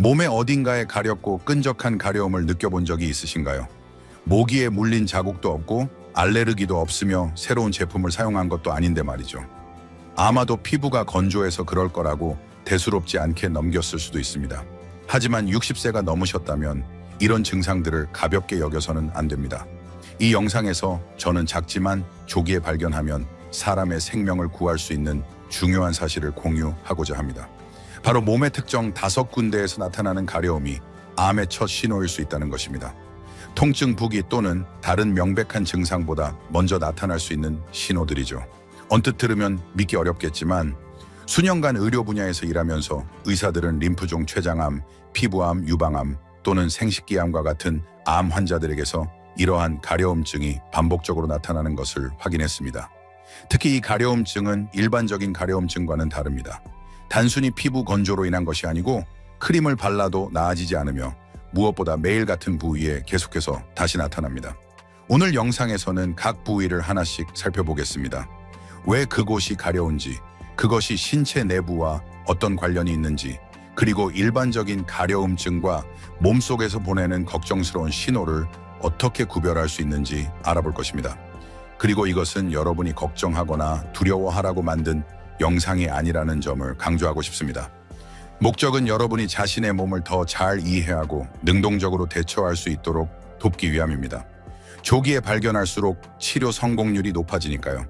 몸의 어딘가에 가렵고 끈적한 가려움을 느껴본 적이 있으신가요? 모기에 물린 자국도 없고 알레르기도 없으며 새로운 제품을 사용한 것도 아닌데 말이죠. 아마도 피부가 건조해서 그럴 거라고 대수롭지 않게 넘겼을 수도 있습니다. 하지만 60세가 넘으셨다면 이런 증상들을 가볍게 여겨서는 안 됩니다. 이 영상에서 저는 작지만 조기에 발견하면 사람의 생명을 구할 수 있는 중요한 사실을 공유하고자 합니다. 바로 몸의 특정 5군데에서 나타나는 가려움이 암의 첫 신호일 수 있다는 것입니다. 통증 부기 또는 다른 명백한 증상보다 먼저 나타날 수 있는 신호들이죠. 언뜻 들으면 믿기 어렵겠지만 수년간 의료 분야에서 일하면서 의사들은 림프종 췌장암, 피부암, 유방암 또는 생식기암과 같은 암 환자들에게서 이러한 가려움증이 반복적으로 나타나는 것을 확인했습니다. 특히 이 가려움증은 일반적인 가려움증과는 다릅니다. 단순히 피부 건조로 인한 것이 아니고 크림을 발라도 나아지지 않으며 무엇보다 매일 같은 부위에 계속해서 다시 나타납니다. 오늘 영상에서는 각 부위를 하나씩 살펴보겠습니다. 왜 그곳이 가려운지, 그것이 신체 내부와 어떤 관련이 있는지, 그리고 일반적인 가려움증과 몸속에서 보내는 걱정스러운 신호를 어떻게 구별할 수 있는지 알아볼 것입니다. 그리고 이것은 여러분이 걱정하거나 두려워하라고 만든 영상이 아니라는 점을 강조하고 싶습니다. 목적은 여러분이 자신의 몸을 더 잘 이해하고 능동적으로 대처할 수 있도록 돕기 위함입니다. 조기에 발견할수록 치료 성공률이 높아지니까요.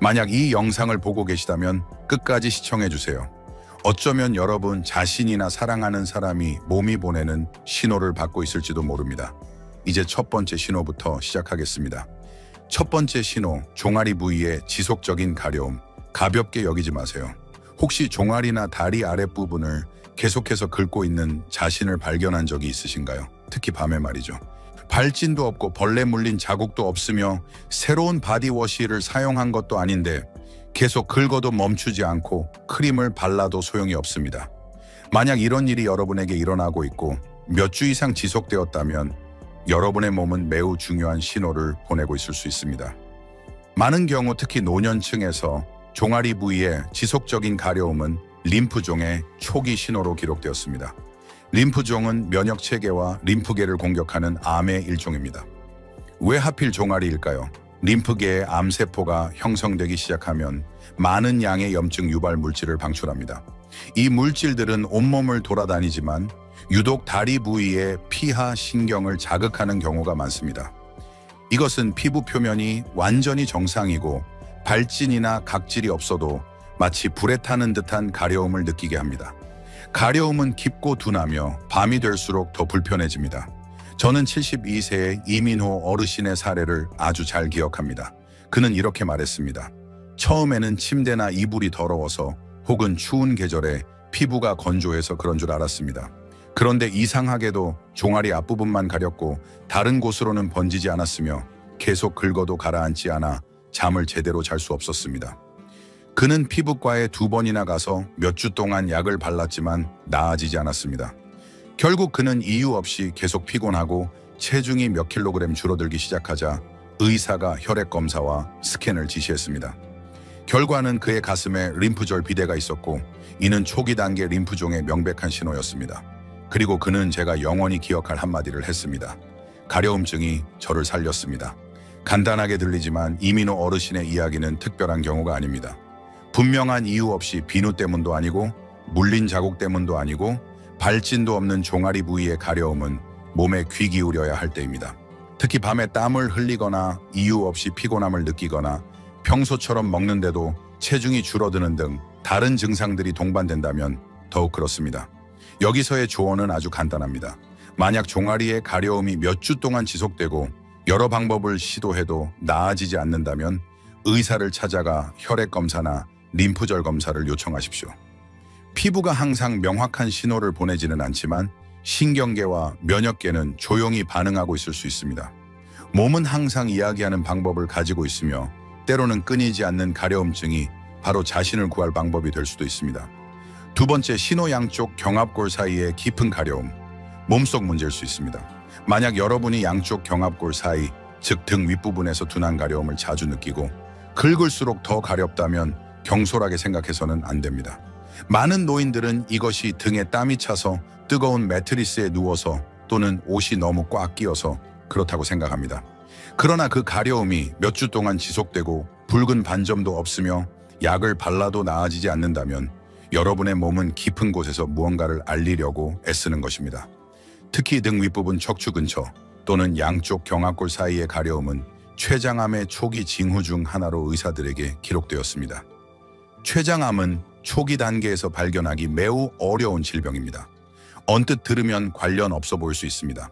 만약 이 영상을 보고 계시다면 끝까지 시청해주세요. 어쩌면 여러분 자신이나 사랑하는 사람이 몸이 보내는 신호를 받고 있을지도 모릅니다. 이제 첫 번째 신호부터 시작하겠습니다. 첫 번째 신호, 종아리 부위의 지속적인 가려움. 가볍게 여기지 마세요. 혹시 종아리나 다리 아랫부분을 계속해서 긁고 있는 자신을 발견한 적이 있으신가요? 특히 밤에 말이죠. 발진도 없고 벌레 물린 자국도 없으며 새로운 바디워시를 사용한 것도 아닌데 계속 긁어도 멈추지 않고 크림을 발라도 소용이 없습니다. 만약 이런 일이 여러분에게 일어나고 있고 몇 주 이상 지속되었다면 여러분의 몸은 매우 중요한 신호를 보내고 있을 수 있습니다. 많은 경우 특히 노년층에서 종아리 부위의 지속적인 가려움은 림프종의 초기 신호로 기록되었습니다. 림프종은 면역체계와 림프계를 공격하는 암의 일종입니다. 왜 하필 종아리일까요? 림프계의 암세포가 형성되기 시작하면 많은 양의 염증 유발 물질을 방출합니다. 이 물질들은 온몸을 돌아다니지만 유독 다리 부위의 피하 신경을 자극하는 경우가 많습니다. 이것은 피부 표면이 완전히 정상이고 발진이나 각질이 없어도 마치 불에 타는 듯한 가려움을 느끼게 합니다. 가려움은 깊고 둔하며 밤이 될수록 더 불편해집니다. 저는 72세의 이민호 어르신의 사례를 아주 잘 기억합니다. 그는 이렇게 말했습니다. 처음에는 침대나 이불이 더러워서 혹은 추운 계절에 피부가 건조해서 그런 줄 알았습니다. 그런데 이상하게도 종아리 앞부분만 가렵고 다른 곳으로는 번지지 않았으며 계속 긁어도 가라앉지 않아 잠을 제대로 잘 수 없었습니다. 그는 피부과에 2번이나 가서 몇 주 동안 약을 발랐지만 나아지지 않았습니다. 결국 그는 이유 없이 계속 피곤하고 체중이 몇 킬로그램 줄어들기 시작하자 의사가 혈액 검사와 스캔을 지시했습니다. 결과는 그의 가슴에 림프절 비대가 있었고 이는 초기 단계 림프종의 명백한 신호였습니다. 그리고 그는 제가 영원히 기억할 한마디를 했습니다. 가려움증이 저를 살렸습니다. 간단하게 들리지만 이민호 어르신의 이야기는 특별한 경우가 아닙니다. 분명한 이유 없이 비누 때문도 아니고 물린 자국 때문도 아니고 발진도 없는 종아리 부위의 가려움은 몸에 귀 기울여야 할 때입니다. 특히 밤에 땀을 흘리거나 이유 없이 피곤함을 느끼거나 평소처럼 먹는데도 체중이 줄어드는 등 다른 증상들이 동반된다면 더욱 그렇습니다. 여기서의 조언은 아주 간단합니다. 만약 종아리의 가려움이 몇 주 동안 지속되고 여러 방법을 시도해도 나아지지 않는다면 의사를 찾아가 혈액 검사나 림프절 검사를 요청하십시오. 피부가 항상 명확한 신호를 보내지는 않지만 신경계와 면역계는 조용히 반응하고 있을 수 있습니다. 몸은 항상 이야기하는 방법을 가지고 있으며 때로는 끊이지 않는 가려움증이 바로 자신을 구할 방법이 될 수도 있습니다. 두 번째, 신호 양쪽 경합골 사이의 깊은 가려움. 몸속 문제일 수 있습니다. 만약 여러분이 양쪽 경합골 사이, 즉 등 윗부분에서 둔한 가려움을 자주 느끼고 긁을수록 더 가렵다면 경솔하게 생각해서는 안 됩니다. 많은 노인들은 이것이 등에 땀이 차서 뜨거운 매트리스에 누워서 또는 옷이 너무 꽉 끼어서 그렇다고 생각합니다. 그러나 그 가려움이 몇 주 동안 지속되고 붉은 반점도 없으며 약을 발라도 나아지지 않는다면 여러분의 몸은 깊은 곳에서 무언가를 알리려고 애쓰는 것입니다. 특히 등 윗부분 척추 근처 또는 양쪽 경합골 사이의 가려움은 췌장암의 초기 징후 중 하나로 의사들에게 기록되었습니다. 췌장암은 초기 단계에서 발견하기 매우 어려운 질병입니다. 언뜻 들으면 관련 없어 보일 수 있습니다.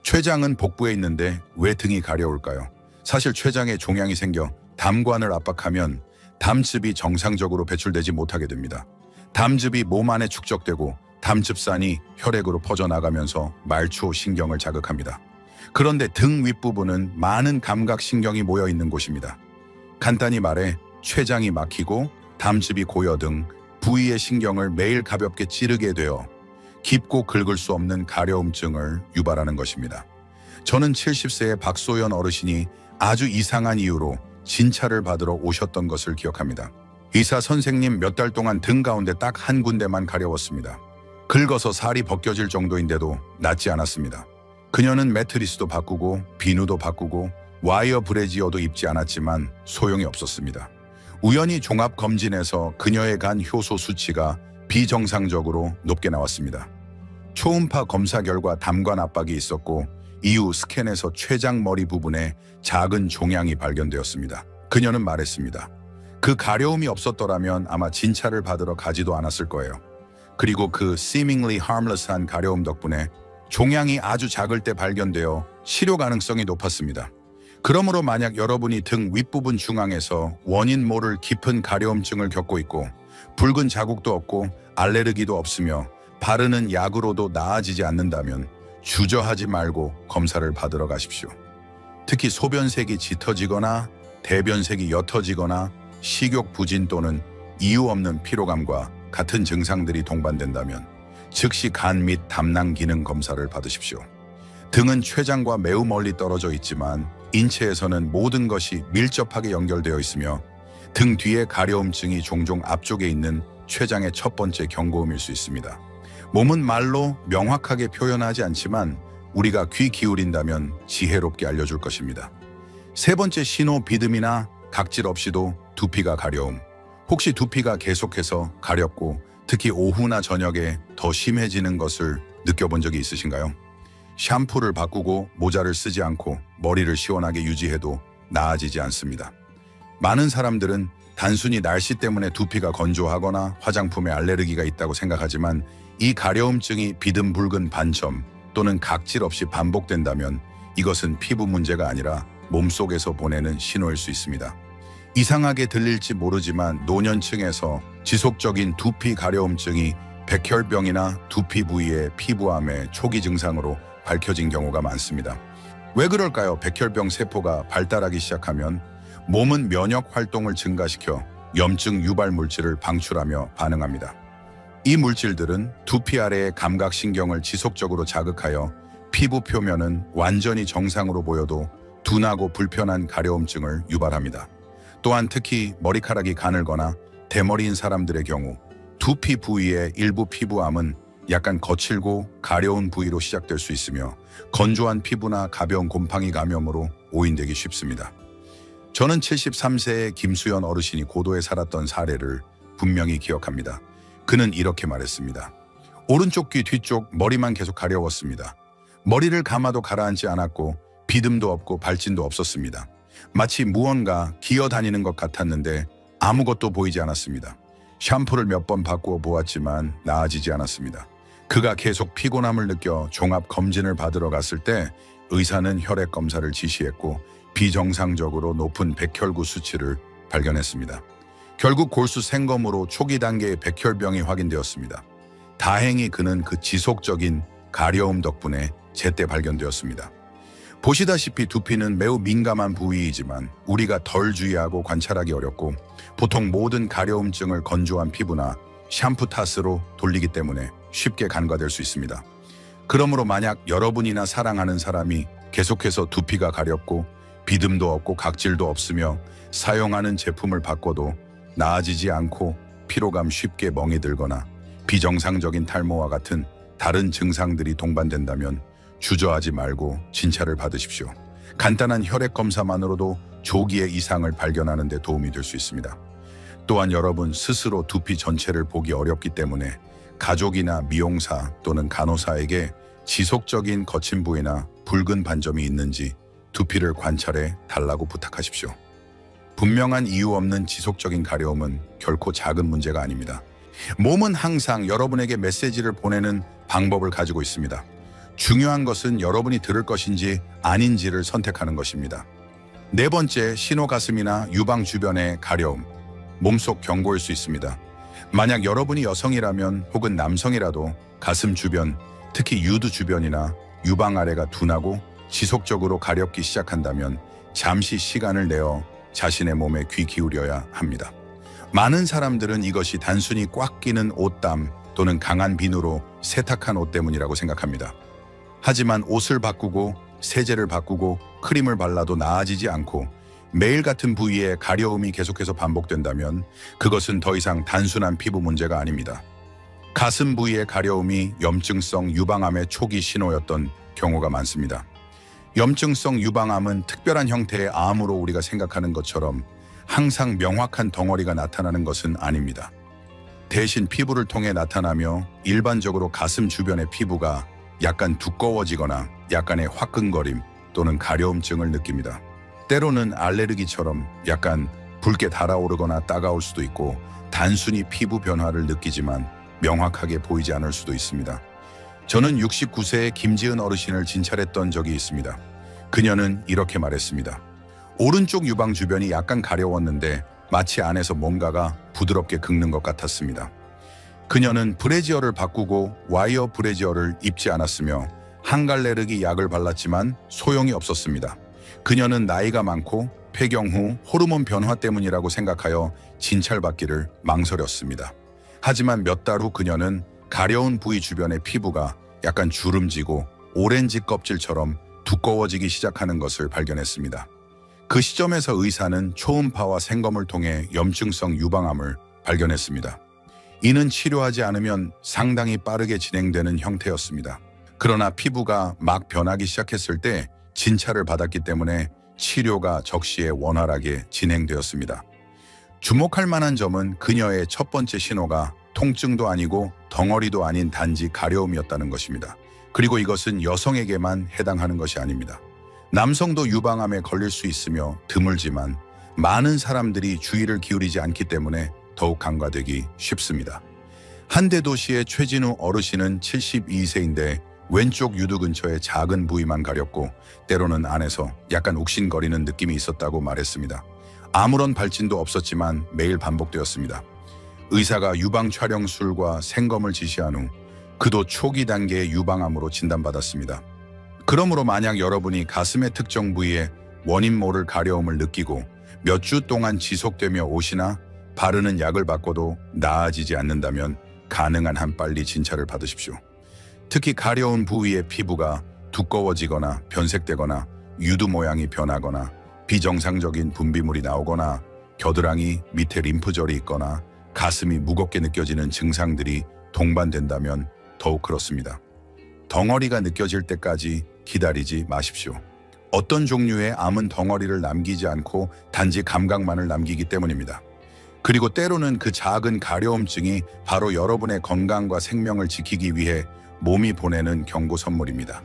췌장은 복부에 있는데 왜 등이 가려울까요? 사실 췌장에 종양이 생겨 담관을 압박하면 담즙이 정상적으로 배출되지 못하게 됩니다. 담즙이 몸 안에 축적되고 담즙산이 혈액으로 퍼져나가면서 말초 신경을 자극합니다. 그런데 등 윗부분은 많은 감각신경이 모여 있는 곳입니다. 간단히 말해 췌장이 막히고 담즙이 고여 등 부위의 신경을 매일 가볍게 찌르게 되어 깊고 긁을 수 없는 가려움증을 유발하는 것입니다. 저는 70세의 박소연 어르신이 아주 이상한 이유로 진찰을 받으러 오셨던 것을 기억합니다. 의사 선생님, 몇 달 동안 등 가운데 딱 한 군데만 가려웠습니다. 긁어서 살이 벗겨질 정도인데도 낫지 않았습니다. 그녀는 매트리스도 바꾸고 비누도 바꾸고 와이어 브래지어도 입지 않았지만 소용이 없었습니다. 우연히 종합검진에서 그녀의 간 효소 수치가 비정상적으로 높게 나왔습니다. 초음파 검사 결과 담관 압박이 있었고 이후 스캔에서 췌장 머리 부분에 작은 종양이 발견되었습니다. 그녀는 말했습니다. 그 가려움이 없었더라면 아마 진찰을 받으러 가지도 않았을 거예요. 그리고 그 seemingly harmless한 가려움 덕분에 종양이 아주 작을 때 발견되어 치료 가능성이 높았습니다. 그러므로 만약 여러분이 등 윗부분 중앙에서 원인 모를 깊은 가려움증을 겪고 있고 붉은 자국도 없고 알레르기도 없으며 바르는 약으로도 나아지지 않는다면 주저하지 말고 검사를 받으러 가십시오. 특히 소변색이 짙어지거나 대변색이 옅어지거나 식욕 부진 또는 이유 없는 피로감과 같은 증상들이 동반된다면 즉시 간 및 담낭 기능 검사를 받으십시오. 등은 췌장과 매우 멀리 떨어져 있지만 인체에서는 모든 것이 밀접하게 연결되어 있으며 등 뒤의 가려움증이 종종 앞쪽에 있는 췌장의 첫 번째 경고음일 수 있습니다. 몸은 말로 명확하게 표현하지 않지만 우리가 귀 기울인다면 지혜롭게 알려줄 것입니다. 세 번째 신호, 비듬이나 각질 없이도 두피가 가려움. 혹시 두피가 계속해서 가렵고 특히 오후나 저녁에 더 심해지는 것을 느껴본 적이 있으신가요? 샴푸를 바꾸고 모자를 쓰지 않고 머리를 시원하게 유지해도 나아지지 않습니다. 많은 사람들은 단순히 날씨 때문에 두피가 건조하거나 화장품에 알레르기가 있다고 생각하지만 이 가려움증이 비듬 붉은 반점 또는 각질 없이 반복된다면 이것은 피부 문제가 아니라 몸속에서 보내는 신호일 수 있습니다. 이상하게 들릴지 모르지만 노년층에서 지속적인 두피 가려움증이 백혈병이나 두피 부위의 피부암의 초기 증상으로 밝혀진 경우가 많습니다. 왜 그럴까요? 백혈병 세포가 발달하기 시작하면 몸은 면역 활동을 증가시켜 염증 유발 물질을 방출하며 반응합니다. 이 물질들은 두피 아래의 감각신경을 지속적으로 자극하여 피부 표면은 완전히 정상으로 보여도 둔하고 불편한 가려움증을 유발합니다. 또한 특히 머리카락이 가늘거나 대머리인 사람들의 경우 두피 부위의 일부 피부암은 약간 거칠고 가려운 부위로 시작될 수 있으며 건조한 피부나 가벼운 곰팡이 감염으로 오인되기 쉽습니다. 저는 73세의 김수연 어르신이 고도에 살았던 사례를 분명히 기억합니다. 그는 이렇게 말했습니다. 오른쪽 귀 뒤쪽 머리만 계속 가려웠습니다. 머리를 감아도 가라앉지 않았고 비듬도 없고 발진도 없었습니다. 마치 무언가 기어다니는 것 같았는데 아무것도 보이지 않았습니다. 샴푸를 몇 번 바꾸어 보았지만 나아지지 않았습니다. 그가 계속 피곤함을 느껴 종합검진을 받으러 갔을 때 의사는 혈액 검사를 지시했고 비정상적으로 높은 백혈구 수치를 발견했습니다. 결국 골수 생검으로 초기 단계의 백혈병이 확인되었습니다. 다행히 그는 그 지속적인 가려움 덕분에 제때 발견되었습니다. 보시다시피 두피는 매우 민감한 부위이지만 우리가 덜 주의하고 관찰하기 어렵고 보통 모든 가려움증을 건조한 피부나 샴푸 탓으로 돌리기 때문에 쉽게 간과될 수 있습니다. 그러므로 만약 여러분이나 사랑하는 사람이 계속해서 두피가 가렵고 비듬도 없고 각질도 없으며 사용하는 제품을 바꿔도 나아지지 않고 피로감 쉽게 멍이 들거나 비정상적인 탈모와 같은 다른 증상들이 동반된다면 주저하지 말고 진찰을 받으십시오. 간단한 혈액 검사만으로도 조기의 이상을 발견하는 데 도움이 될 수 있습니다. 또한 여러분 스스로 두피 전체를 보기 어렵기 때문에 가족이나 미용사 또는 간호사에게 지속적인 거친 부위나 붉은 반점이 있는지 두피를 관찰해 달라고 부탁하십시오. 분명한 이유 없는 지속적인 가려움은 결코 작은 문제가 아닙니다. 몸은 항상 여러분에게 메시지를 보내는 방법을 가지고 있습니다. 중요한 것은 여러분이 들을 것인지 아닌지를 선택하는 것입니다. 네 번째, 신호 가슴이나 유방 주변의 가려움. 몸속 경고일 수 있습니다. 만약 여러분이 여성이라면 혹은 남성이라도 가슴 주변, 특히 유두 주변이나 유방 아래가 둔하고 지속적으로 가렵기 시작한다면 잠시 시간을 내어 자신의 몸에 귀 기울여야 합니다. 많은 사람들은 이것이 단순히 꽉 끼는 옷땀 또는 강한 비누로 세탁한 옷 때문이라고 생각합니다. 하지만 옷을 바꾸고 세제를 바꾸고 크림을 발라도 나아지지 않고 매일 같은 부위에 가려움이 계속해서 반복된다면 그것은 더 이상 단순한 피부 문제가 아닙니다. 가슴 부위의 가려움이 염증성 유방암의 초기 신호였던 경우가 많습니다. 염증성 유방암은 특별한 형태의 암으로 우리가 생각하는 것처럼 항상 명확한 덩어리가 나타나는 것은 아닙니다. 대신 피부를 통해 나타나며 일반적으로 가슴 주변의 피부가 약간 두꺼워지거나 약간의 화끈거림 또는 가려움증을 느낍니다. 때로는 알레르기처럼 약간 붉게 달아오르거나 따가울 수도 있고 단순히 피부 변화를 느끼지만 명확하게 보이지 않을 수도 있습니다. 저는 69세의 김지은 어르신을 진찰했던 적이 있습니다. 그녀는 이렇게 말했습니다. 오른쪽 유방 주변이 약간 가려웠는데 마치 안에서 뭔가가 부드럽게 긁는 것 같았습니다. 그녀는 브래지어를 바꾸고 와이어 브래지어를 입지 않았으며 항갈레르기 약을 발랐지만 소용이 없었습니다. 그녀는 나이가 많고 폐경 후 호르몬 변화 때문이라고 생각하여 진찰받기를 망설였습니다. 하지만 몇 달 후 그녀는 가려운 부위 주변의 피부가 약간 주름지고 오렌지 껍질처럼 두꺼워지기 시작하는 것을 발견했습니다. 그 시점에서 의사는 초음파와 생검을 통해 염증성 유방암을 발견했습니다. 이는 치료하지 않으면 상당히 빠르게 진행되는 형태였습니다. 그러나 피부가 막 변하기 시작했을 때 진찰을 받았기 때문에 치료가 적시에 원활하게 진행되었습니다. 주목할 만한 점은 그녀의 첫 번째 신호가 통증도 아니고 덩어리도 아닌 단지 가려움이었다는 것입니다. 그리고 이것은 여성에게만 해당하는 것이 아닙니다. 남성도 유방암에 걸릴 수 있으며 드물지만 많은 사람들이 주의를 기울이지 않기 때문에 더욱 간과되기 쉽습니다. 한대도시의 최진우 어르신은 72세인데 왼쪽 유두 근처에 작은 부위만 가렸고 때로는 안에서 약간 욱신거리는 느낌이 있었다고 말했습니다. 아무런 발진도 없었지만 매일 반복되었습니다. 의사가 유방 촬영술과 생검을 지시한 후 그도 초기 단계의 유방암으로 진단받았습니다. 그러므로 만약 여러분이 가슴의 특정 부위에 원인 모를 가려움을 느끼고 몇 주 동안 지속되며 옷이나 바르는 약을 바꿔도 나아지지 않는다면 가능한 한 빨리 진찰을 받으십시오. 특히 가려운 부위의 피부가 두꺼워지거나 변색되거나 유두 모양이 변하거나 비정상적인 분비물이 나오거나 겨드랑이 밑에 림프절이 있거나 가슴이 무겁게 느껴지는 증상들이 동반된다면 더욱 그렇습니다. 덩어리가 느껴질 때까지 기다리지 마십시오. 어떤 종류의 암은 덩어리를 남기지 않고 단지 감각만을 남기기 때문입니다. 그리고 때로는 그 작은 가려움증이 바로 여러분의 건강과 생명을 지키기 위해 몸이 보내는 경고 선물입니다.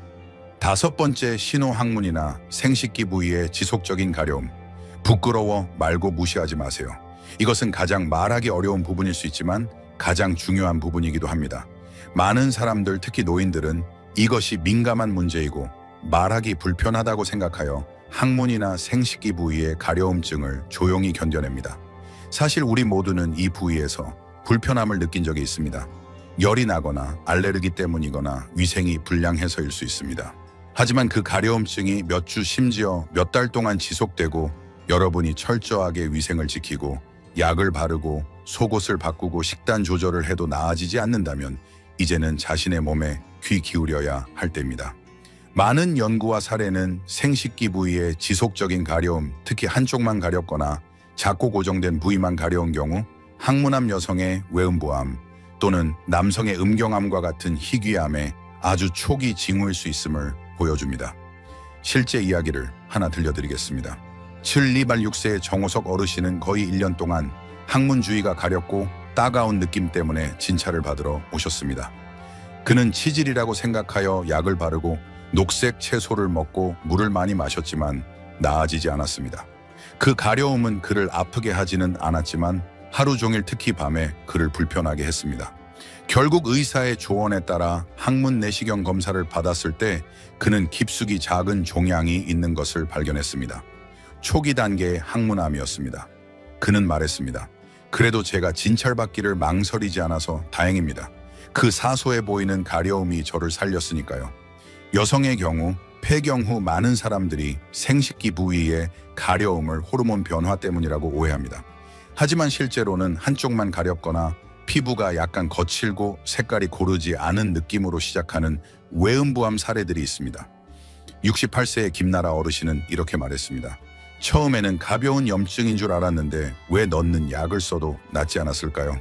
다섯 번째, 신호 항문이나 생식기 부위의 지속적인 가려움. 부끄러워 말고 무시하지 마세요. 이것은 가장 말하기 어려운 부분일 수 있지만 가장 중요한 부분이기도 합니다. 많은 사람들, 특히 노인들은 이것이 민감한 문제이고 말하기 불편하다고 생각하여 항문이나 생식기 부위의 가려움증을 조용히 견뎌냅니다. 사실 우리 모두는 이 부위에서 불편함을 느낀 적이 있습니다. 열이 나거나 알레르기 때문이거나 위생이 불량해서일 수 있습니다. 하지만 그 가려움증이 몇 주 심지어 몇 달 동안 지속되고 여러분이 철저하게 위생을 지키고 약을 바르고 속옷을 바꾸고 식단 조절을 해도 나아지지 않는다면 이제는 자신의 몸에 귀 기울여야 할 때입니다. 많은 연구와 사례는 생식기 부위의 지속적인 가려움, 특히 한쪽만 가렵거나 작고 고정된 부위만 가려운 경우 항문암 여성의 외음부암, 또는 남성의 음경암과 같은 희귀암의 아주 초기 징후일 수 있음을 보여줍니다. 실제 이야기를 하나 들려드리겠습니다. 76세 정호석 어르신은 거의 1년 동안 항문 주위가 가렵고 따가운 느낌 때문에 진찰을 받으러 오셨습니다. 그는 치질이라고 생각하여 약을 바르고 녹색 채소를 먹고 물을 많이 마셨지만 나아지지 않았습니다. 그 가려움은 그를 아프게 하지는 않았지만 하루 종일 특히 밤에 그를 불편하게 했습니다. 결국 의사의 조언에 따라 항문 내시경 검사를 받았을 때 그는 깊숙이 작은 종양이 있는 것을 발견했습니다. 초기 단계의 항문암이었습니다. 그는 말했습니다. 그래도 제가 진찰받기를 망설이지 않아서 다행입니다. 그 사소해 보이는 가려움이 저를 살렸으니까요. 여성의 경우 폐경 후 많은 사람들이 생식기 부위의 가려움을 호르몬 변화 때문이라고 오해합니다. 하지만 실제로는 한쪽만 가렵거나 피부가 약간 거칠고 색깔이 고르지 않은 느낌으로 시작하는 외음부암 사례들이 있습니다. 68세의 김나라 어르신은 이렇게 말했습니다. 처음에는 가벼운 염증인 줄 알았는데 왜 넣는 약을 써도 낫지 않았을까요?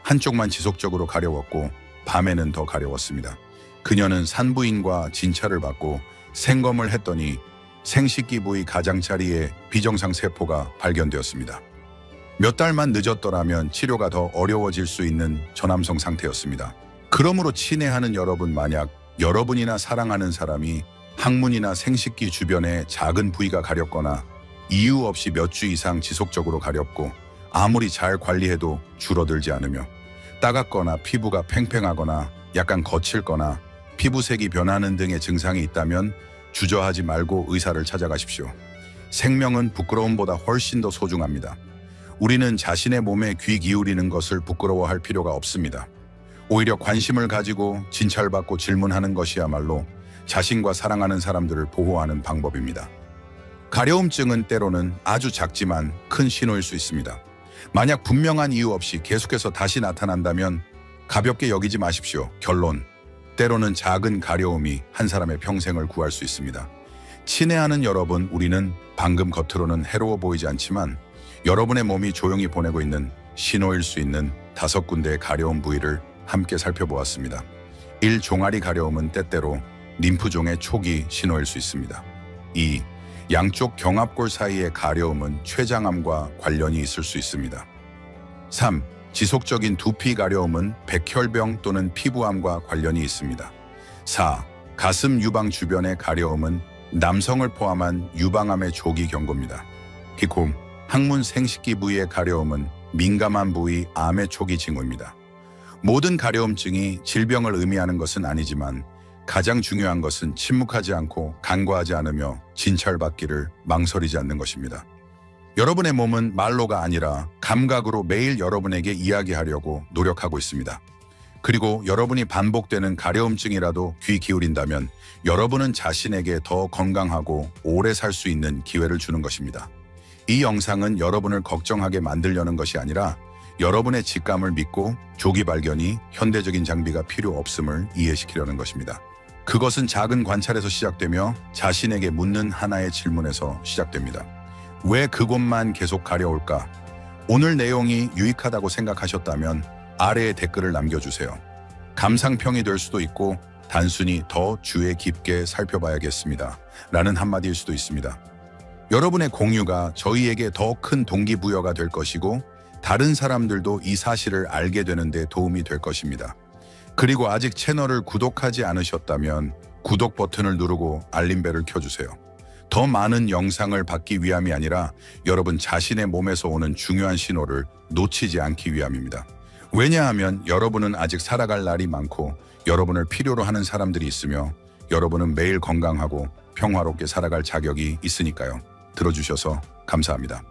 한쪽만 지속적으로 가려웠고 밤에는 더 가려웠습니다. 그녀는 산부인과 진찰을 받고 생검을 했더니 생식기 부위 가장자리에 비정상 세포가 발견되었습니다. 몇 달만 늦었더라면 치료가 더 어려워질 수 있는 저남성 상태였습니다. 그러므로 친애하는 여러분, 만약 여러분이나 사랑하는 사람이 항문이나 생식기 주변에 작은 부위가 가렵거나 이유 없이 몇 주 이상 지속적으로 가렵고 아무리 잘 관리해도 줄어들지 않으며 따갑거나 피부가 팽팽하거나 약간 거칠거나 피부색이 변하는 등의 증상이 있다면 주저하지 말고 의사를 찾아가십시오. 생명은 부끄러움보다 훨씬 더 소중합니다. 우리는 자신의 몸에 귀 기울이는 것을 부끄러워할 필요가 없습니다. 오히려 관심을 가지고 진찰받고 질문하는 것이야말로 자신과 사랑하는 사람들을 보호하는 방법입니다. 가려움증은 때로는 아주 작지만 큰 신호일 수 있습니다. 만약 분명한 이유 없이 계속해서 다시 나타난다면 가볍게 여기지 마십시오. 결론, 때로는 작은 가려움이 한 사람의 평생을 구할 수 있습니다. 친애하는 여러분, 우리는 방금 겉으로는 해로워 보이지 않지만 여러분의 몸이 조용히 보내고 있는 신호일 수 있는 5군데의 가려움 부위를 함께 살펴보았습니다. 1. 종아리 가려움은 때때로 림프종의 초기 신호일 수 있습니다. 2. 양쪽 경합골 사이의 가려움은 췌장암과 관련이 있을 수 있습니다. 3. 지속적인 두피 가려움은 백혈병 또는 피부암과 관련이 있습니다. 4. 가슴 유방 주변의 가려움은 남성을 포함한 유방암의 조기 경고입니다. 기콤, 항문 생식기 부위의 가려움은 민감한 부위 암의 초기 징후입니다. 모든 가려움증이 질병을 의미하는 것은 아니지만 가장 중요한 것은 침묵하지 않고 간과하지 않으며 진찰받기를 망설이지 않는 것입니다. 여러분의 몸은 말로가 아니라 감각으로 매일 여러분에게 이야기하려고 노력하고 있습니다. 그리고 여러분이 반복되는 가려움증이라도 귀 기울인다면 여러분은 자신에게 더 건강하고 오래 살 수 있는 기회를 주는 것입니다. 이 영상은 여러분을 걱정하게 만들려는 것이 아니라 여러분의 직감을 믿고 조기 발견이 현대적인 장비가 필요 없음을 이해시키려는 것입니다. 그것은 작은 관찰에서 시작되며 자신에게 묻는 하나의 질문에서 시작됩니다. 왜 그곳만 계속 가려울까? 오늘 내용이 유익하다고 생각하셨다면 아래에 댓글을 남겨주세요. 감상평이 될 수도 있고 단순히 더 주의 깊게 살펴봐야겠습니다 라는 한마디일 수도 있습니다. 여러분의 공유가 저희에게 더 큰 동기부여가 될 것이고 다른 사람들도 이 사실을 알게 되는 데 도움이 될 것입니다. 그리고 아직 채널을 구독하지 않으셨다면 구독 버튼을 누르고 알림벨을 켜주세요. 더 많은 영상을 받기 위함이 아니라 여러분 자신의 몸에서 오는 중요한 신호를 놓치지 않기 위함입니다. 왜냐하면 여러분은 아직 살아갈 날이 많고 여러분을 필요로 하는 사람들이 있으며 여러분은 매일 건강하고 평화롭게 살아갈 자격이 있으니까요. 들어주셔서 감사합니다.